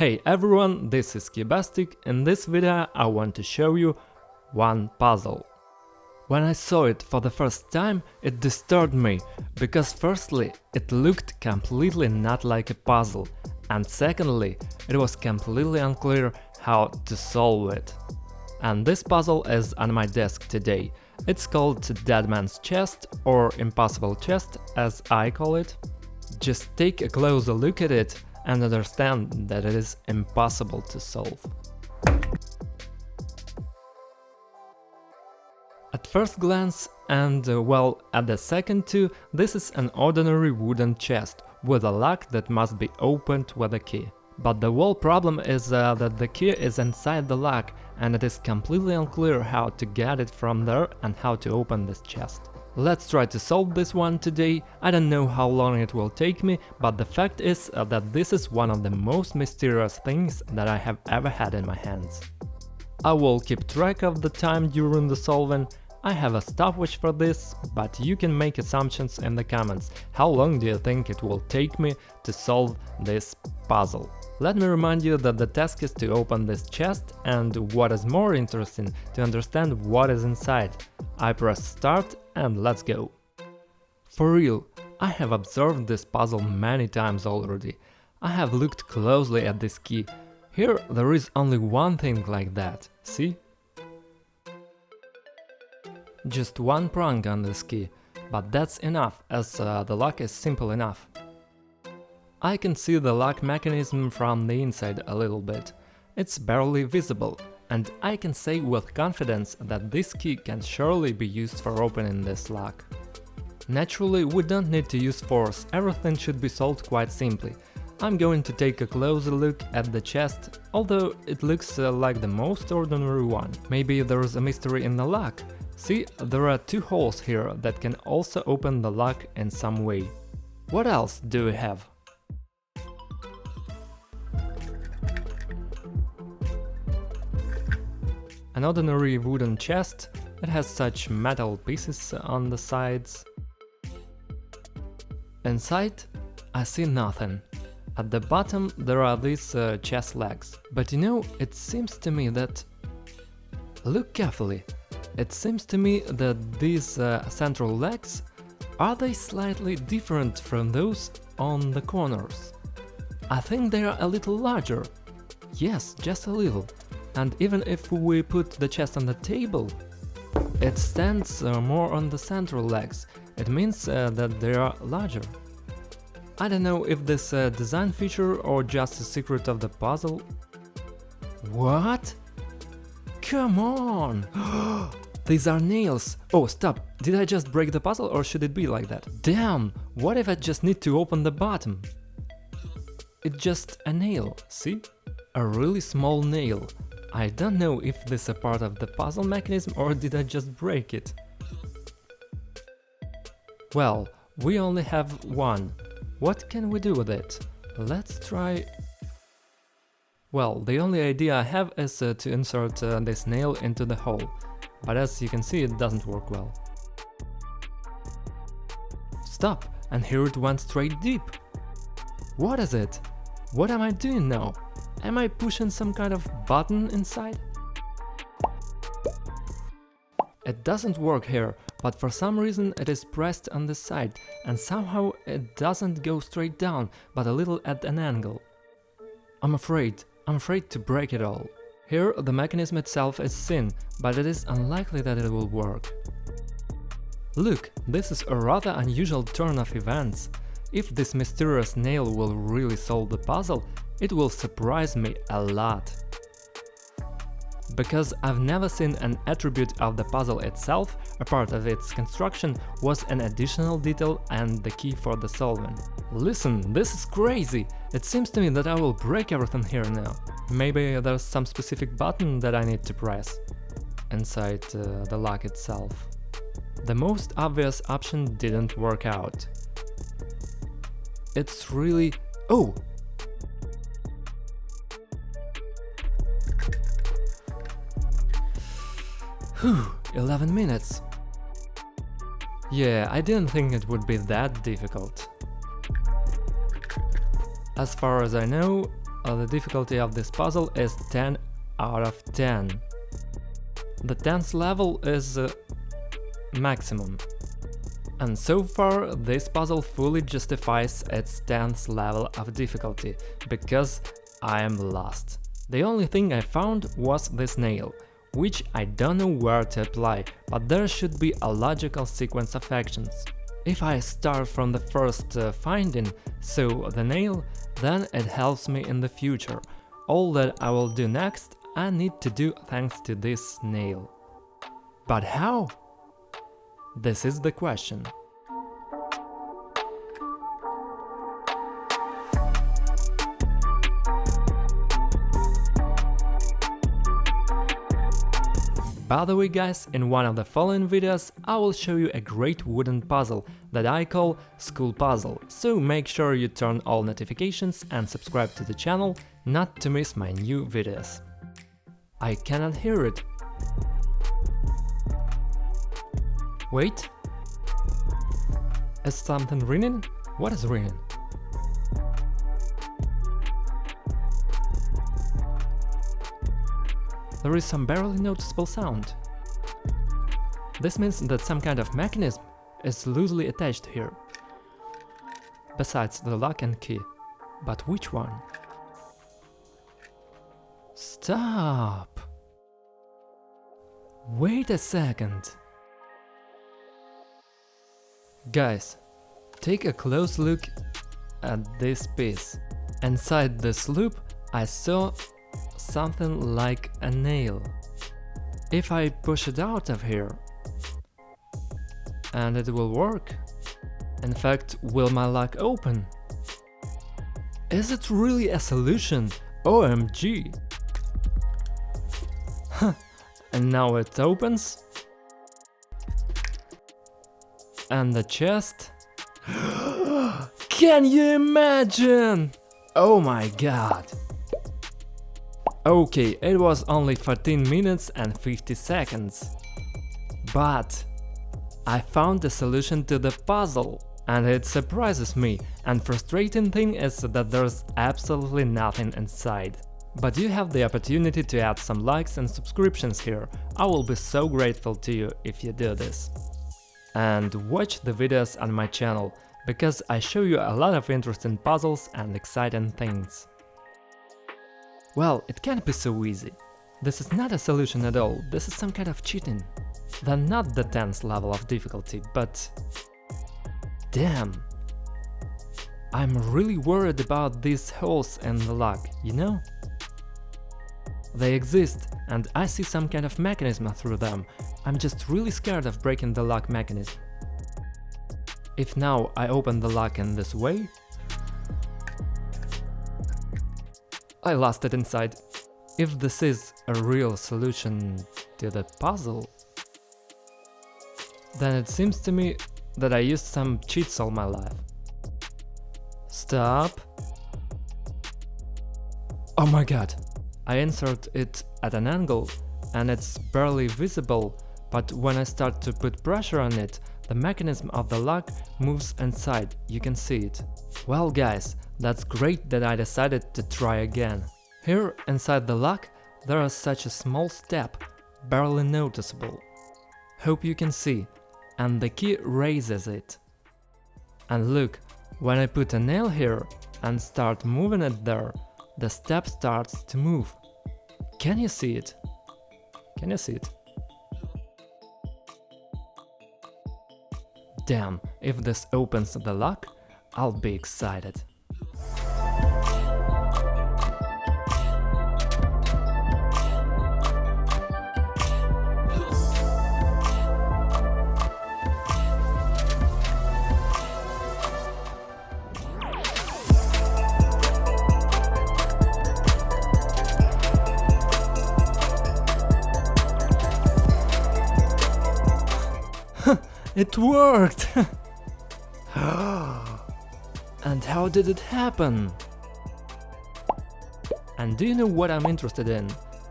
Hey everyone, this is Kibastic. In this video I want to show you one puzzle. When I saw it for the first time, it disturbed me, because firstly, it looked completely not like a puzzle, and secondly, it was completely unclear how to solve it. And this puzzle is on my desk today. It's called Dead Man's Chest, or Impossible Chest as I call it. Just take a closer look at it and understand that it is impossible to solve. At first glance, and well, at the second too, this is an ordinary wooden chest with a lock that must be opened with a key. But the whole problem is that the key is inside the lock, and it is completely unclear how to get it from there and how to open this chest. Let's try to solve this one today. I don't know how long it will take me, but the fact is that this is one of the most mysterious things that I have ever had in my hands. I will keep track of the time during the solving. I have a stopwatch for this, but you can make assumptions in the comments. How long do you think it will take me to solve this puzzle? Let me remind you that the task is to open this chest, and what is more interesting, to understand what is inside. I press start and let's go. For real, I have observed this puzzle many times already. I have looked closely at this key. Here there is only one thing like that, see? Just one prong on this key, but that's enough, as the lock is simple enough. I can see the lock mechanism from the inside a little bit. It's barely visible, and I can say with confidence that this key can surely be used for opening this lock. Naturally, we don't need to use force, everything should be solved quite simply. I'm going to take a closer look at the chest, although it looks like the most ordinary one. Maybe there is a mystery in the lock. See, there are two holes here that can also open the lock in some way. What else do we have? An ordinary wooden chest, it has such metal pieces on the sides. Inside, I see nothing. At the bottom there are these chest legs, but you know, it seems to me that… Look carefully. It seems to me that these central legs, are they slightly different from those on the corners? I think they are a little larger. Yes, just a little. And even if we put the chest on the table, it stands more on the central legs. It means that they are larger. I don't know if this design feature or just a secret of the puzzle. What? Come on! These are nails! Oh, stop! Did I just break the puzzle, or should it be like that? Damn! What if I just need to open the bottom? It's just a nail, see? A really small nail. I don't know if this is a part of the puzzle mechanism, or did I just break it? Well, we only have one. What can we do with it? Let's try… Well, the only idea I have is to insert this nail into the hole, but as you can see, it doesn't work well. Stop! And here it went straight deep! What is it? What am I doing now? Am I pushing some kind of button inside? It doesn't work here, but for some reason it is pressed on the side, and somehow it doesn't go straight down, but a little at an angle. I'm afraid to break it all. Here the mechanism itself is thin, but it is unlikely that it will work. Look, this is a rather unusual turn of events. If this mysterious nail will really solve the puzzle, it will surprise me a lot. Because I've never seen an attribute of the puzzle itself, a part of its construction was an additional detail and the key for the solving. Listen, this is crazy! It seems to me that I will break everything here now. Maybe there's some specific button that I need to press inside the lock itself. The most obvious option didn't work out. It's really… Oh! Whew, 11 minutes. Yeah, I didn't think it would be that difficult. As far as I know, the difficulty of this puzzle is 10 out of 10. The 10th level is maximum. And so far, this puzzle fully justifies its 10th level of difficulty, because I am lost. The only thing I found was this nail, which I don't know where to apply, but there should be a logical sequence of actions. If I start from the first finding, so the nail, then it helps me in the future. All that I will do next, I need to do thanks to this nail. But how? This is the question. By the way guys, in one of the following videos I will show you a great wooden puzzle that I call School Puzzle, so make sure you turn all notifications and subscribe to the channel not to miss my new videos. I cannot hear it. Wait. Is something ringing? What is ringing? There is some barely noticeable sound. This means that some kind of mechanism is loosely attached here. Besides the lock and key. But which one? Stop! Wait a second. Guys, take a close look at this piece. Inside this loop I saw something like a nail. If I push it out of here, and it will work. In fact, will my lock open? Is it really a solution? OMG! And now it opens. And the chest. Can you imagine? Oh my god! Okay, it was only 14 minutes and 50 seconds. But I found the solution to the puzzle, and it surprises me, and frustrating thing is that there's absolutely nothing inside. But you have the opportunity to add some likes and subscriptions here. I will be so grateful to you if you do this. And watch the videos on my channel, because I show you a lot of interesting puzzles and exciting things. Well, it can't be so easy. This is not a solution at all, this is some kind of cheating. Then not the 10th level of difficulty, but... Damn! I'm really worried about these holes in the lock, you know? They exist, and I see some kind of mechanism through them. I'm just really scared of breaking the lock mechanism. If now I open the lock in this way... I lost it inside. If this is a real solution to the puzzle, then it seems to me that I used some cheats all my life. Stop. Oh my god. I insert it at an angle and it's barely visible, but when I start to put pressure on it, the mechanism of the lock moves inside, you can see it. Well guys, that's great that I decided to try again. Here inside the lock there is such a small step, barely noticeable. Hope you can see, and the key raises it. And look, when I put a nail here and start moving it there, the step starts to move. Can you see it? Can you see it? Damn, if this opens the lock, I'll be excited. It worked! And how did it happen? And do you know what I'm interested in?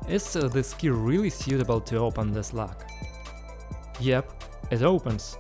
Is this key really suitable to open this lock? Yep, it opens.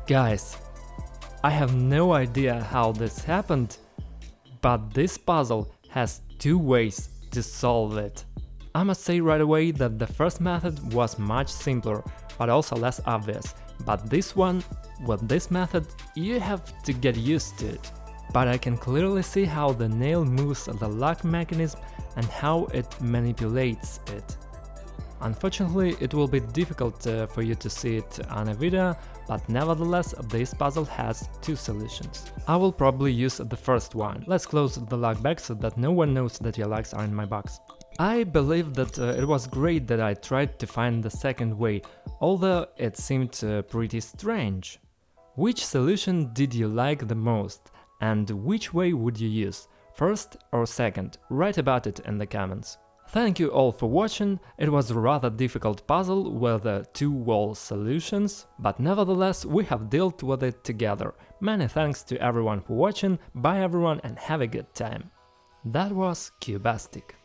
Guys, I have no idea how this happened, but this puzzle has two ways to solve it. I must say right away that the first method was much simpler, but also less obvious, but this one, with this method, you have to get used to it. But I can clearly see how the nail moves the lock mechanism and how it manipulates it. Unfortunately, it will be difficult for you to see it on a video, but nevertheless, this puzzle has two solutions. I will probably use the first one. Let's close the lock back so that no one knows that your locks are in my box. I believe that it was great that I tried to find the second way, although it seemed pretty strange. Which solution did you like the most, and which way would you use, first or second? Write about it in the comments. Thank you all for watching. It was a rather difficult puzzle with two wall solutions, but nevertheless we have dealt with it together. Many thanks to everyone for watching, bye everyone and have a good time. That was Cubastic.